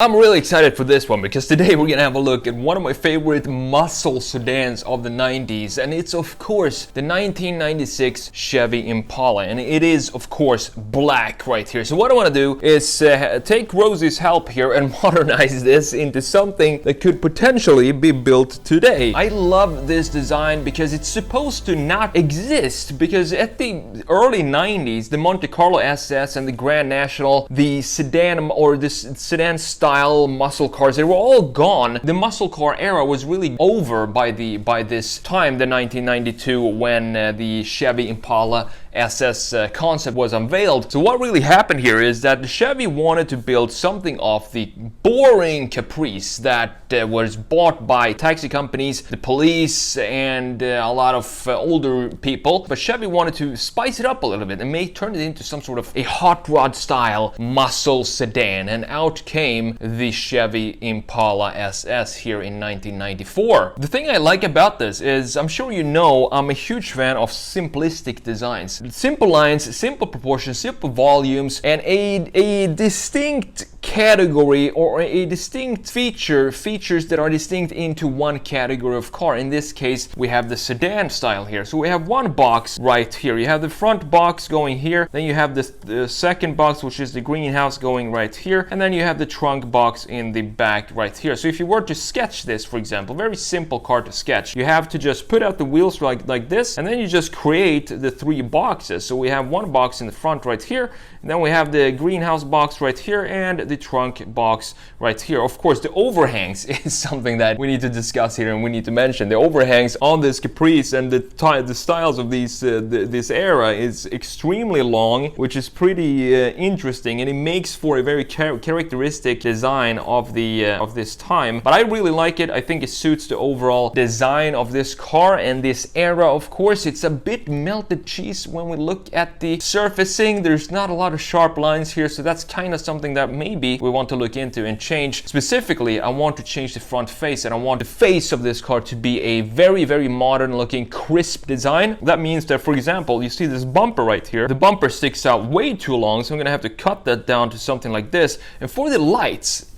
I'm really excited for this one because today we're gonna have a look at one of my favorite muscle sedans of the 90s, and it's of course the 1996 Chevy Impala, and it is of course black right here. So what I want to do is take Rosie's help here and modernize this into something that could potentially be built today. I love this design because it's supposed to not exist, because at the early 90s the Monte Carlo SS and the Grand National, the sedan or this sedan style muscle cars, they were all gone. The muscle car era was really over by this time, the 1992, when the Chevy Impala SS concept was unveiled. So what really happened here is that the Chevy wanted to build something of the boring Caprice that was bought by taxi companies, the police, and a lot of older people. But Chevy wanted to spice it up a little bit and turn it into some sort of a hot rod style muscle sedan, and out came the Chevy Impala SS here in 1994. The thing I like about this is, I'm sure you know, I'm a huge fan of simplistic designs. Simple lines, simple proportions, simple volumes, and a distinct category or a distinct features that are distinct into one category of car. In this case, we have the sedan style here. So we have one box right here. You have the front box going here, then you have the second box, which is the greenhouse, going right here, and then you have the trunk box in the back right here. So if you were to sketch this, for example, very simple car to sketch, you have to just put out the wheels like this, and then you just create the three boxes. So we have one box in the front right here, and then we have the greenhouse box right here, and the trunk box right here. Of course, the overhangs is something that we need to discuss here, and we need to mention the overhangs on this Caprice, and the styles of these this era is extremely long, which is pretty interesting, and it makes for a very characteristic design of this time. But I really like it. I think it suits the overall design of this car and this era. Of course, it's a bit melted cheese when we look at the surfacing. There's not a lot of sharp lines here, so that's kind of something that maybe we want to look into and change. Specifically, I want to change the front face, and I want the face of this car to be a very, very modern looking, crisp design. That means that, for example, you see this bumper right here. The bumper sticks out way too long, so I'm gonna have to cut that down to something like this. And for the lights,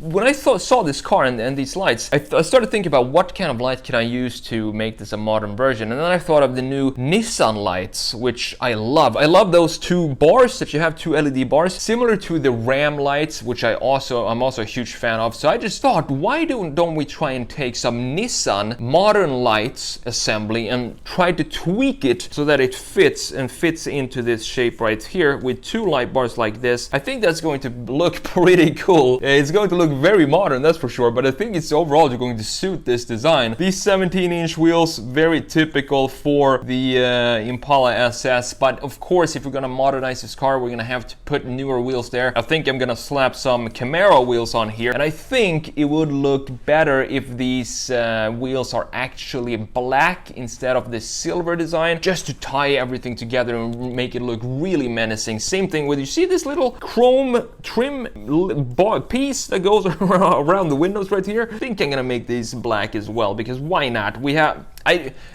when I saw this car and these lights, I started thinking about what kind of light can I use to make this a modern version. And then I thought of the new Nissan lights, which I love. I love those two bars that you have, two LED bars, similar to the Ram lights, which I'm also a huge fan of. So I just thought, why don't we try and take some Nissan modern lights assembly and try to tweak it so that it fits into this shape right here with two light bars like this. I think that's going to look pretty cool. It's going to look very modern, that's for sure, but I think it's overall going to suit this design. These 17-inch wheels, very typical for the Impala SS, but of course, if we're gonna modernize this car, we're gonna have to put newer wheels there. I think I'm gonna slap some Camaro wheels on here, and I think it would look better if these wheels are actually black instead of the silver design, just to tie everything together and make it look really menacing. Same thing with, you see this little chrome trim piece that goes around the windows right here? I think I'm gonna make these black as well, because why not?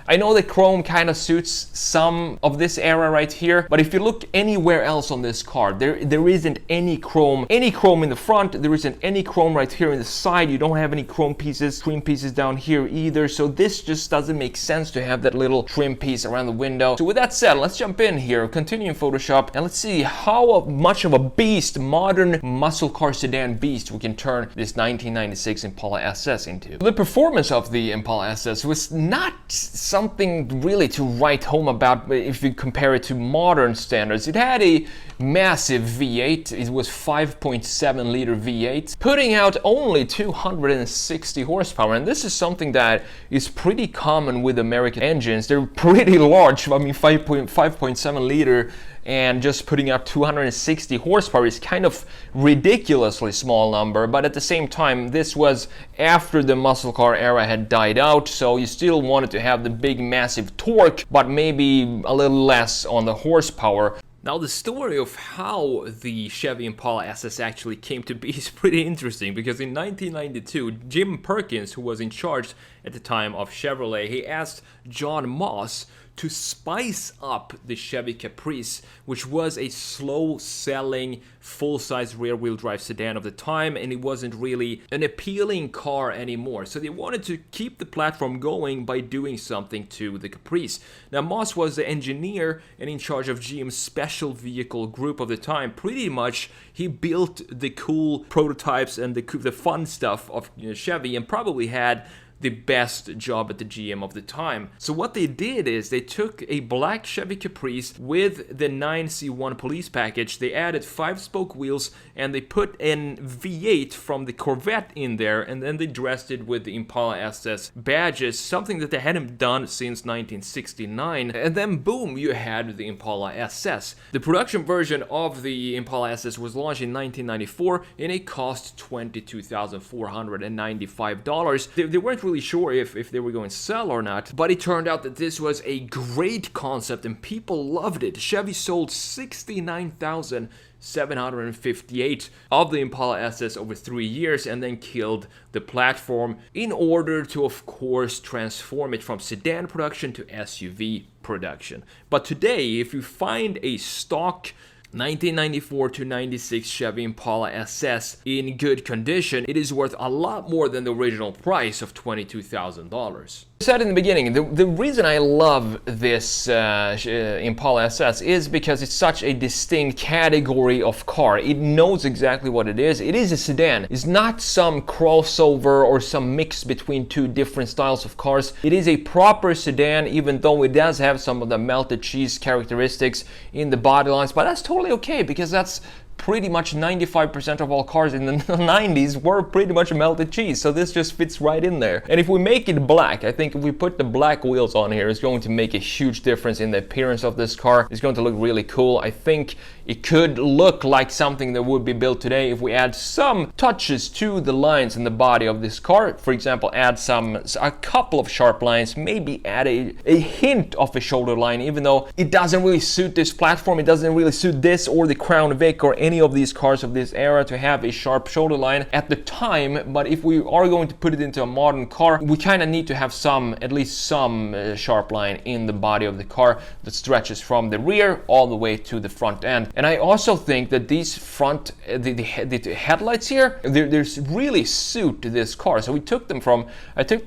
I know that chrome kind of suits some of this era right here, but if you look anywhere else on this car, there isn't any chrome in the front, there isn't any chrome right here in the side, you don't have any chrome pieces, trim pieces down here either, so this just doesn't make sense to have that little trim piece around the window. So with that said, let's jump in here, continue in Photoshop, and let's see how much of a beast, modern muscle car sedan beast, we can turn this 1996 Impala SS into. The performance of the Impala SS was not something really to write home about if you compare it to modern standards. It had a massive V8. It was 5.7 liter V8, putting out only 260 horsepower, and this is something that is pretty common with American engines. They're pretty large. I mean, 5.7 liter and just putting out 260 horsepower is kind of ridiculously small number, but at the same time, this was after the muscle car era had died out, so you still wanted to have the big massive torque, but maybe a little less on the horsepower. Now, the story of how the Chevy Impala SS actually came to be is pretty interesting, because in 1992, Jim Perkins, who was in charge at the time of Chevrolet, he asked John Moss to spice up the Chevy Caprice, which was a slow-selling, full-size rear-wheel drive sedan of the time, and it wasn't really an appealing car anymore. So they wanted to keep the platform going by doing something to the Caprice. Now, Moss was the engineer and in charge of GM's special vehicle group of the time. Pretty much, he built the cool prototypes and the fun stuff of Chevy, and probably had the best job at the GM of the time. So what they did is they took a black Chevy Caprice with the 9C1 police package, they added 5-spoke wheels, and they put an V8 from the Corvette in there, and then they dressed it with the Impala SS badges, something that they hadn't done since 1969, and then boom, you had the Impala SS. The production version of the Impala SS was launched in 1994, and it cost $22,495. They weren't really sure if they were going to sell or not, but it turned out that this was a great concept and people loved it. Chevy sold 69,758 of the Impala SS over 3 years and then killed the platform in order to, of course, transform it from sedan production to SUV production. But today, if you find a stock 1994 to 96 Chevy Impala SS in good condition, it is worth a lot more than the original price of $22,000. I said in the beginning, the reason I love this Impala SS is because it's such a distinct category of car. It knows exactly what it is. It is a sedan. It's not some crossover or some mix between two different styles of cars. It is a proper sedan, even though it does have some of the melted cheese characteristics in the body lines, but that's totally okay because that's pretty much 95% of all cars in the 90s were pretty much melted cheese, so this just fits right in there. And if we make it black, I think if we put the black wheels on here, it's going to make a huge difference in the appearance of this car. It's going to look really cool. I think it could look like something that would be built today if we add some touches to the lines in the body of this car. For example, add a couple of sharp lines, maybe add a hint of a shoulder line, even though it doesn't really suit this platform. It doesn't really suit this or the Crown Vic or any of these cars of this era to have a sharp shoulder line at the time, but if we are going to put it into a modern car, we kind of need to have at least some sharp line in the body of the car that stretches from the rear all the way to the front end. And I also think that these front, the headlights here, they really suit this car. So I took them from I think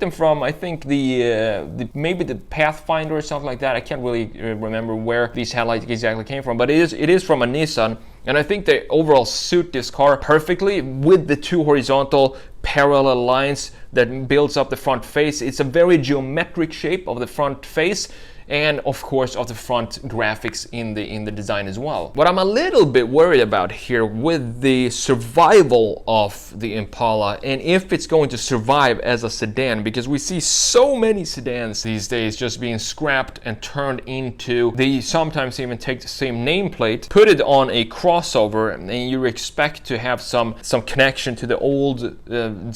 maybe the Pathfinder or something like that. I can't really remember where these headlights exactly came from, but it is from a Nissan. And I think they overall suit this car perfectly with the two horizontal parallel lines that builds up the front face. It's a very geometric shape of the front face, and of course of the front graphics in the design as well. What I'm a little bit worried about here with the survival of the Impala, and if it's going to survive as a sedan, because we see so many sedans these days just being scrapped and turned into, they sometimes even take the same nameplate, put it on a crossover, and you expect to have some connection to the old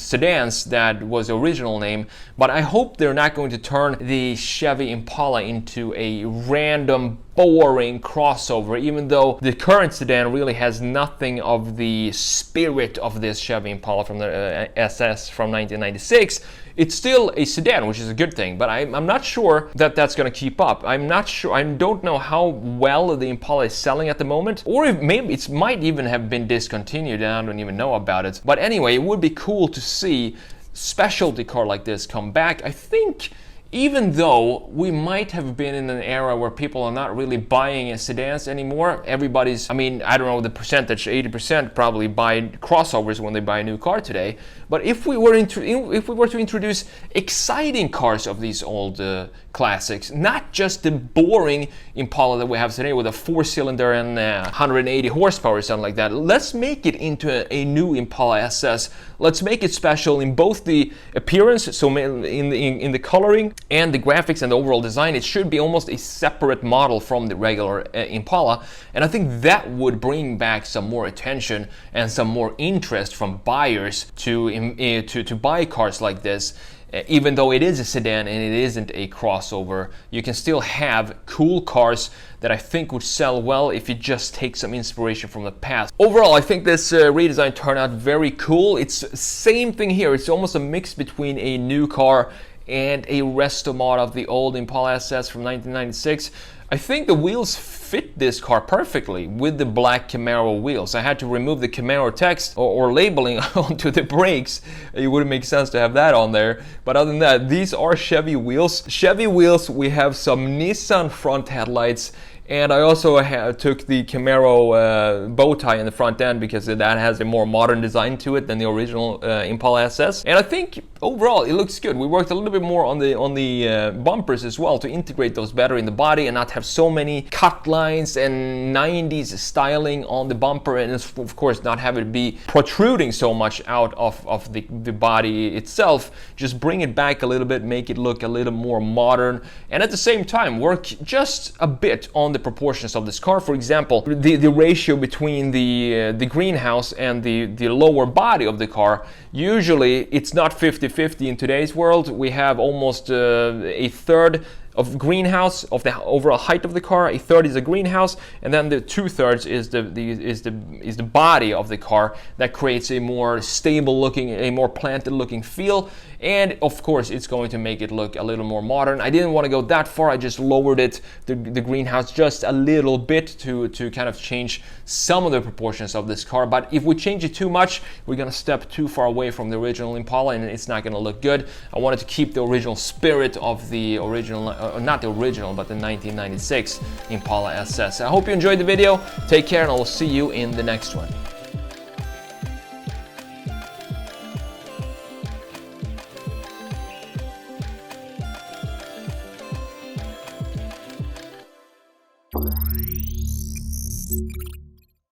sedans that was the original name. But I hope they're not going to turn the Chevy Impala into a random boring crossover, even though the current sedan really has nothing of the spirit of this Chevy Impala from the SS from 1996. It's still a sedan, which is a good thing, but I'm not sure that that's going to keep up. I'm not sure. I don't know how well the Impala is selling at the moment, or if maybe it might even have been discontinued and I don't even know about it. But anyway, it would be cool to see specialty car like this come back. I think even though we might have been in an era where people are not really buying sedans anymore, everybody's, I don't know the percentage, 80% probably buy crossovers when they buy a new car today. But if we were to introduce exciting cars of these old classics, not just the boring Impala that we have today with a 4-cylinder and 180 horsepower or something like that, let's make it into a new Impala SS. Let's make it special in both the appearance, so in the coloring, and the graphics and the overall design. It should be almost a separate model from the regular Impala, and I think that would bring back some more attention and some more interest from buyers to buy cars like this. Even though it is a sedan and it isn't a crossover, you can still have cool cars that I think would sell well if you just take some inspiration from the past. Overall, I think this redesign turned out very cool. It's same thing here. It's almost a mix between a new car and a resto mod of the old Impala SS from 1996. I think the wheels fit this car perfectly with the black Camaro wheels. I had to remove the Camaro text or labeling onto the brakes. It wouldn't make sense to have that on there. But other than that, these are Chevy wheels. Chevy wheels, we have some Nissan front headlights. And I also took the Camaro bow tie in the front end because that has a more modern design to it than the original Impala SS. And I think overall it looks good. We worked a little bit more on the bumpers as well to integrate those better in the body and not have so many cut lines and 90s styling on the bumper, and of course not have it be protruding so much out of the body itself. Just bring it back a little bit, make it look a little more modern, and at the same time work just a bit on the proportions of this car. For example, the ratio between the greenhouse and the lower body of the car, usually it's not 50-50 in today's world. We have almost a third of greenhouse of the overall height of the car, a third is a greenhouse, and then the 2/3 is the body of the car. That creates a more stable looking, a more planted looking feel, and of course it's going to make it look a little more modern. I didn't want to go that far. I just lowered it, the greenhouse, just a little bit to kind of change some of the proportions of this car. But if we change it too much, we're gonna step too far away from the original Impala, and it's not gonna look good. I wanted to keep the original spirit of the original, not the original, but the 1996 Impala SS. I hope you enjoyed the video. Take care, and I will see you in the next one.